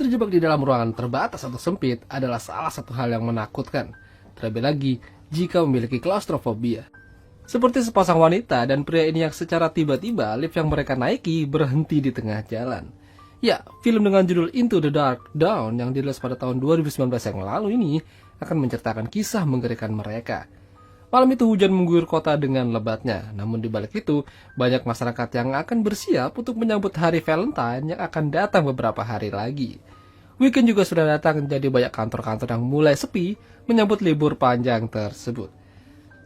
Terjebak di dalam ruangan terbatas atau sempit adalah salah satu hal yang menakutkan, terlebih lagi jika memiliki klaustrofobia. Seperti sepasang wanita dan pria ini yang secara tiba-tiba lift yang mereka naiki berhenti di tengah jalan. Ya, film dengan judul Into the Dark Dawn yang dirilis pada tahun 2019 yang lalu ini akan menceritakan kisah mengerikan mereka. Malam itu hujan mengguyur kota dengan lebatnya, namun di balik itu banyak masyarakat yang akan bersiap untuk menyambut hari Valentine yang akan datang beberapa hari lagi. Weekend juga sudah datang, jadi banyak kantor-kantor yang mulai sepi menyambut libur panjang tersebut.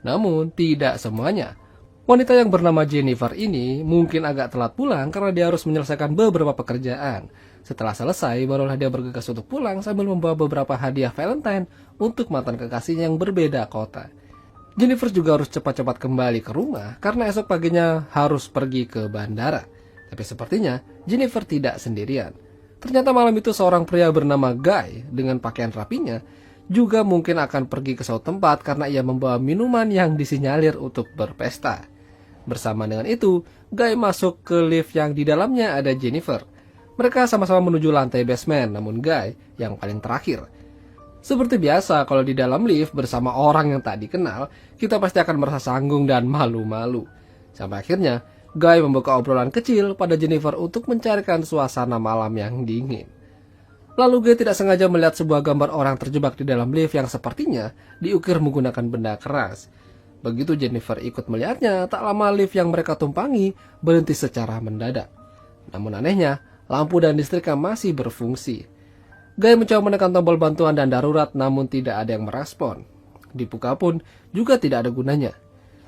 Namun tidak semuanya. Wanita yang bernama Jennifer ini mungkin agak telat pulang karena dia harus menyelesaikan beberapa pekerjaan. Setelah selesai, barulah dia bergegas untuk pulang sambil membawa beberapa hadiah Valentine untuk mantan kekasihnya yang berbeda kota. Jennifer juga harus cepat-cepat kembali ke rumah karena esok paginya harus pergi ke bandara. Tapi sepertinya Jennifer tidak sendirian. Ternyata malam itu seorang pria bernama Guy dengan pakaian rapinya juga mungkin akan pergi ke suatu tempat karena ia membawa minuman yang disinyalir untuk berpesta. Bersama dengan itu, Guy masuk ke lift yang di dalamnya ada Jennifer. Mereka sama-sama menuju lantai basement, namun Guy yang paling terakhir. Seperti biasa, kalau di dalam lift bersama orang yang tak dikenal, kita pasti akan merasa canggung dan malu-malu. Sampai akhirnya, Guy membuka obrolan kecil pada Jennifer untuk mencarikan suasana malam yang dingin. Lalu Guy tidak sengaja melihat sebuah gambar orang terjebak di dalam lift yang sepertinya diukir menggunakan benda keras. Begitu Jennifer ikut melihatnya, tak lama lift yang mereka tumpangi berhenti secara mendadak. Namun anehnya, lampu dan listriknya masih berfungsi. Guy mencoba menekan tombol bantuan dan darurat, namun tidak ada yang merespon. Dibuka pun juga tidak ada gunanya.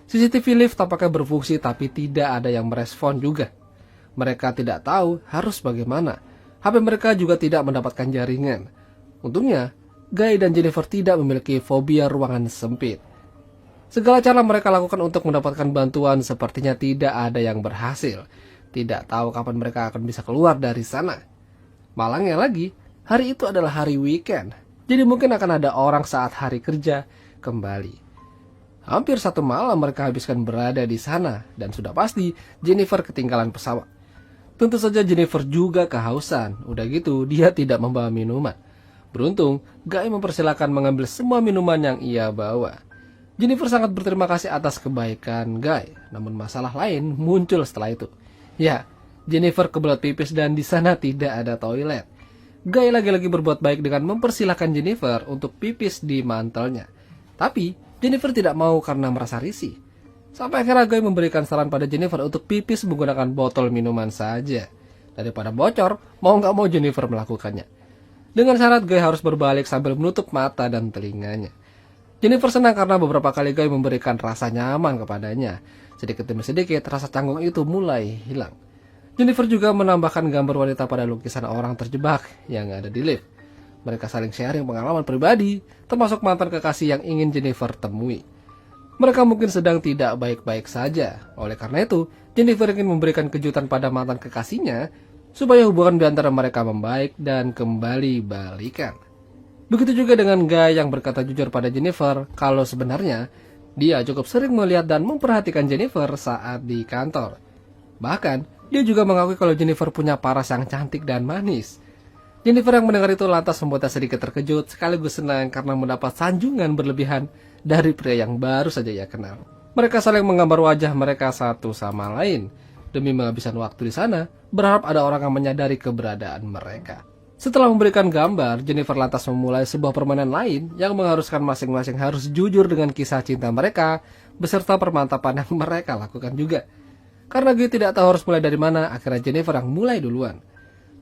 CCTV lift tampaknya berfungsi tapi tidak ada yang merespon juga. Mereka tidak tahu harus bagaimana. HP mereka juga tidak mendapatkan jaringan. Untungnya, Guy dan Jennifer tidak memiliki fobia ruangan sempit. Segala cara mereka lakukan untuk mendapatkan bantuan sepertinya tidak ada yang berhasil. Tidak tahu kapan mereka akan bisa keluar dari sana. Malangnya lagi, hari itu adalah hari weekend. Jadi mungkin akan ada orang saat hari kerja kembali. Hampir satu malam mereka habiskan berada di sana. Dan sudah pasti Jennifer ketinggalan pesawat. Tentu saja Jennifer juga kehausan. Udah gitu dia tidak membawa minuman. Beruntung Guy mempersilahkan mengambil semua minuman yang ia bawa. Jennifer sangat berterima kasih atas kebaikan Guy. Namun masalah lain muncul setelah itu. Ya, Jennifer kebelet pipis dan di sana tidak ada toilet. Guy lagi-lagi berbuat baik dengan mempersilahkan Jennifer untuk pipis di mantelnya. Tapi Jennifer tidak mau karena merasa risih. Sampai akhirnya Guy memberikan saran pada Jennifer untuk pipis menggunakan botol minuman saja. Daripada bocor, mau nggak mau Jennifer melakukannya. Dengan syarat Guy harus berbalik sambil menutup mata dan telinganya. Jennifer senang karena beberapa kali Guy memberikan rasa nyaman kepadanya. Sedikit demi sedikit rasa canggung itu mulai hilang. Jennifer juga menambahkan gambar wanita pada lukisan orang terjebak yang ada di lift. Mereka saling sharing pengalaman pribadi, termasuk mantan kekasih yang ingin Jennifer temui. Mereka mungkin sedang tidak baik-baik saja. Oleh karena itu, Jennifer ingin memberikan kejutan pada mantan kekasihnya supaya hubungan di antara mereka membaik dan kembali balikan. Begitu juga dengan Guy yang berkata jujur pada Jennifer kalau sebenarnya dia cukup sering melihat dan memperhatikan Jennifer saat di kantor. Bahkan, dia juga mengakui kalau Jennifer punya paras yang cantik dan manis. Jennifer yang mendengar itu lantas membuatnya sedikit terkejut sekaligus senang karena mendapat sanjungan berlebihan dari pria yang baru saja ia kenal. Mereka saling menggambar wajah mereka satu sama lain. Demi menghabiskan waktu di sana, berharap ada orang yang menyadari keberadaan mereka. Setelah memberikan gambar, Jennifer lantas memulai sebuah permainan lain yang mengharuskan masing-masing harus jujur dengan kisah cinta mereka beserta permantapan yang mereka lakukan juga. Karena Guy tidak tahu harus mulai dari mana, akhirnya Jennifer yang mulai duluan.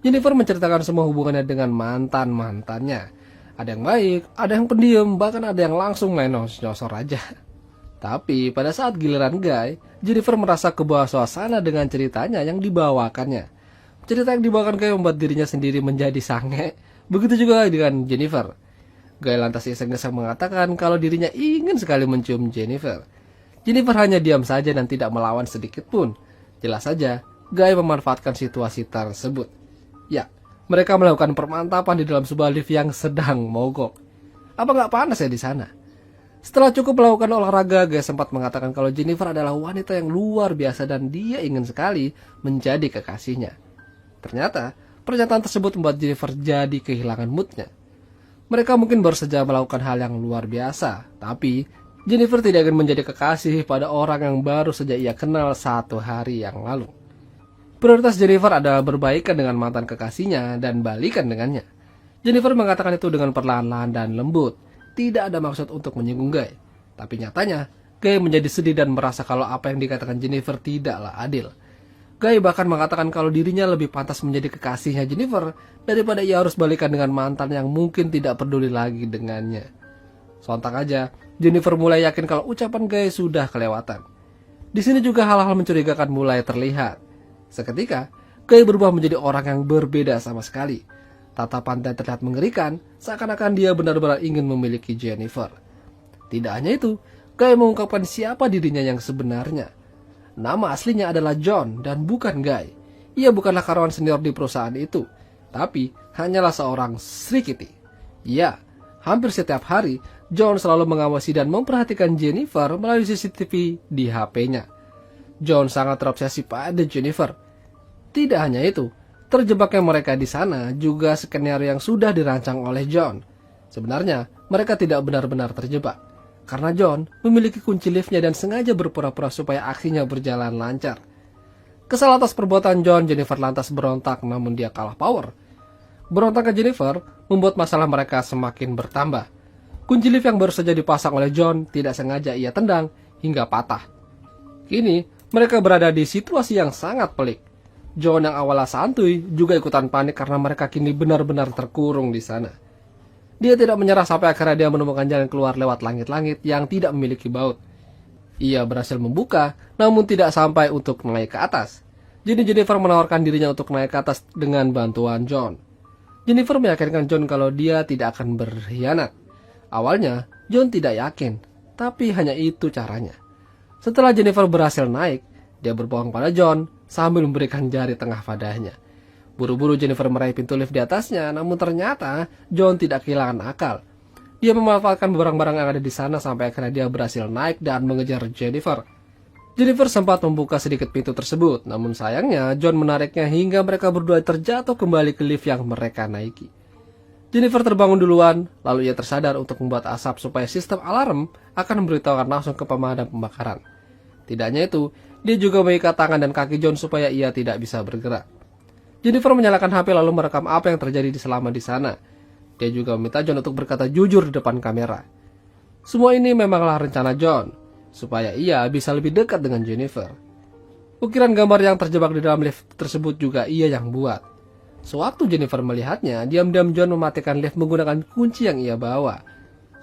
Jennifer menceritakan semua hubungannya dengan mantan-mantannya. Ada yang baik, ada yang pendiam, bahkan ada yang langsung main nyosor aja. Tapi pada saat giliran Guy, Jennifer merasa kebawa suasana dengan ceritanya yang dibawakannya. Cerita yang dibawakan Guy membuat dirinya sendiri menjadi sange. Begitu juga dengan Jennifer. Guy lantas iseng-iseng mengatakan kalau dirinya ingin sekali mencium Jennifer. Jennifer hanya diam saja dan tidak melawan sedikit pun. Jelas saja, Guy memanfaatkan situasi tersebut. Ya, mereka melakukan permantapan di dalam sebuah lift yang sedang mogok. Apa nggak panas ya di sana? Setelah cukup melakukan olahraga, Guy sempat mengatakan kalau Jennifer adalah wanita yang luar biasa dan dia ingin sekali menjadi kekasihnya. Ternyata, Pernyataan tersebut membuat Jennifer jadi kehilangan moodnya. Mereka mungkin baru saja melakukan hal yang luar biasa, tapi Jennifer tidak ingin menjadi kekasih pada orang yang baru saja ia kenal 1 hari yang lalu. Prioritas Jennifer adalah berbaikan dengan mantan kekasihnya dan balikan dengannya. Jennifer mengatakan itu dengan perlahan-lahan dan lembut, tidak ada maksud untuk menyinggung Guy. Tapi nyatanya, Guy menjadi sedih dan merasa kalau apa yang dikatakan Jennifer tidaklah adil. Guy bahkan mengatakan kalau dirinya lebih pantas menjadi kekasihnya Jennifer daripada ia harus balikan dengan mantan yang mungkin tidak peduli lagi dengannya. Sontak aja, Jennifer mulai yakin kalau ucapan Guy sudah kelewatan. Di sini juga hal-hal mencurigakan mulai terlihat. Seketika, Guy berubah menjadi orang yang berbeda sama sekali. Tatapannya terlihat mengerikan, seakan-akan dia benar-benar ingin memiliki Jennifer. Tidak hanya itu, Guy mengungkapkan siapa dirinya yang sebenarnya. Nama aslinya adalah John dan bukan Guy. Ia bukanlah karyawan senior di perusahaan itu, tapi hanyalah seorang Sri Kitty. Ya, hampir setiap hari, John selalu mengawasi dan memperhatikan Jennifer melalui CCTV di HP-nya. John sangat terobsesi pada Jennifer. Tidak hanya itu, terjebaknya mereka di sana juga skenario yang sudah dirancang oleh John. Sebenarnya, mereka tidak benar-benar terjebak. Karena John memiliki kunci liftnya dan sengaja berpura-pura supaya aksinya berjalan lancar. Kesal atas perbuatan John, Jennifer lantas berontak namun dia kalah power. Berontak ke Jennifer membuat masalah mereka semakin bertambah. Kunci lift yang baru saja dipasang oleh John tidak sengaja ia tendang hingga patah. Kini mereka berada di situasi yang sangat pelik. John yang awalnya santuy juga ikutan panik karena mereka kini benar-benar terkurung di sana. Dia tidak menyerah sampai akhirnya dia menemukan jalan keluar lewat langit-langit yang tidak memiliki baut. Ia berhasil membuka, namun tidak sampai untuk naik ke atas. Jadi Jennifer menawarkan dirinya untuk naik ke atas dengan bantuan John. Jennifer meyakinkan John kalau dia tidak akan berkhianat. Awalnya, John tidak yakin, tapi hanya itu caranya. Setelah Jennifer berhasil naik, dia berbohong pada John sambil memberikan jari tengah padanya. Buru-buru Jennifer meraih pintu lift di atasnya, namun ternyata John tidak kehilangan akal. Dia memanfaatkan barang-barang yang ada di sana sampai akhirnya dia berhasil naik dan mengejar Jennifer. Jennifer sempat membuka sedikit pintu tersebut, namun sayangnya John menariknya hingga mereka berdua terjatuh kembali ke lift yang mereka naiki. Jennifer terbangun duluan, lalu ia tersadar untuk membuat asap supaya sistem alarm akan memberitahukan langsung ke pemadam pembakaran. Tidak hanya itu, dia juga mengikat tangan dan kaki John supaya ia tidak bisa bergerak. Jennifer menyalakan HP lalu merekam apa yang terjadi selama di sana. Dia juga meminta John untuk berkata jujur di depan kamera. Semua ini memanglah rencana John, supaya ia bisa lebih dekat dengan Jennifer. Ukiran gambar yang terjebak di dalam lift tersebut juga ia yang buat. Sewaktu Jennifer melihatnya, diam-diam John mematikan lift menggunakan kunci yang ia bawa.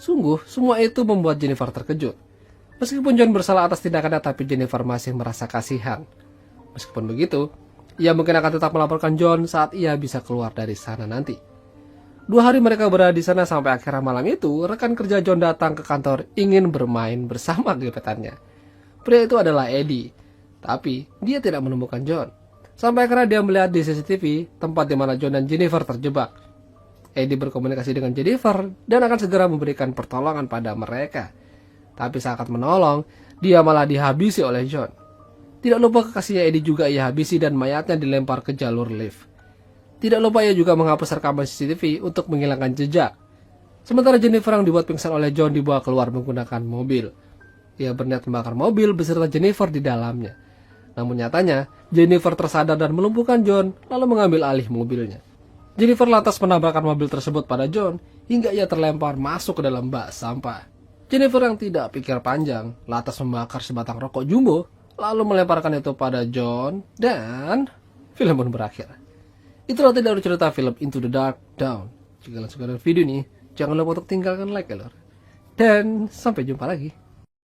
Sungguh, semua itu membuat Jennifer terkejut. Meskipun John bersalah atas tindakannya, tapi Jennifer masih merasa kasihan. Meskipun begitu, ia mungkin akan tetap melaporkan John saat ia bisa keluar dari sana nanti. 2 hari mereka berada di sana sampai akhirnya malam itu, rekan kerja John datang ke kantor ingin bermain bersama gebetannya. Pria itu adalah Eddie, tapi dia tidak menemukan John. Sampai akhirnya dia melihat di CCTV tempat di mana John dan Jennifer terjebak. Eddie berkomunikasi dengan Jennifer dan akan segera memberikan pertolongan pada mereka. Tapi saat menolong, dia malah dihabisi oleh John. Tidak lupa kekasihnya Eddie juga ia habisi dan mayatnya dilempar ke jalur lift. Tidak lupa ia juga menghapus rekaman CCTV untuk menghilangkan jejak. Sementara Jennifer yang dibuat pingsan oleh John dibawa keluar menggunakan mobil. Ia berniat membakar mobil beserta Jennifer di dalamnya. Namun nyatanya, Jennifer tersadar dan melumpuhkan John lalu mengambil alih mobilnya. Jennifer lantas menabrakkan mobil tersebut pada John hingga ia terlempar masuk ke dalam bak sampah. Jennifer yang tidak pikir panjang lantas membakar sebatang rokok jumbo lalu melemparkan itu pada John dan film pun berakhir. Itulah tadi dari cerita film Into the Dark Dawn. Jika kalian suka dengan video ini, jangan lupa untuk tinggalkan like ya lor. Dan sampai jumpa lagi.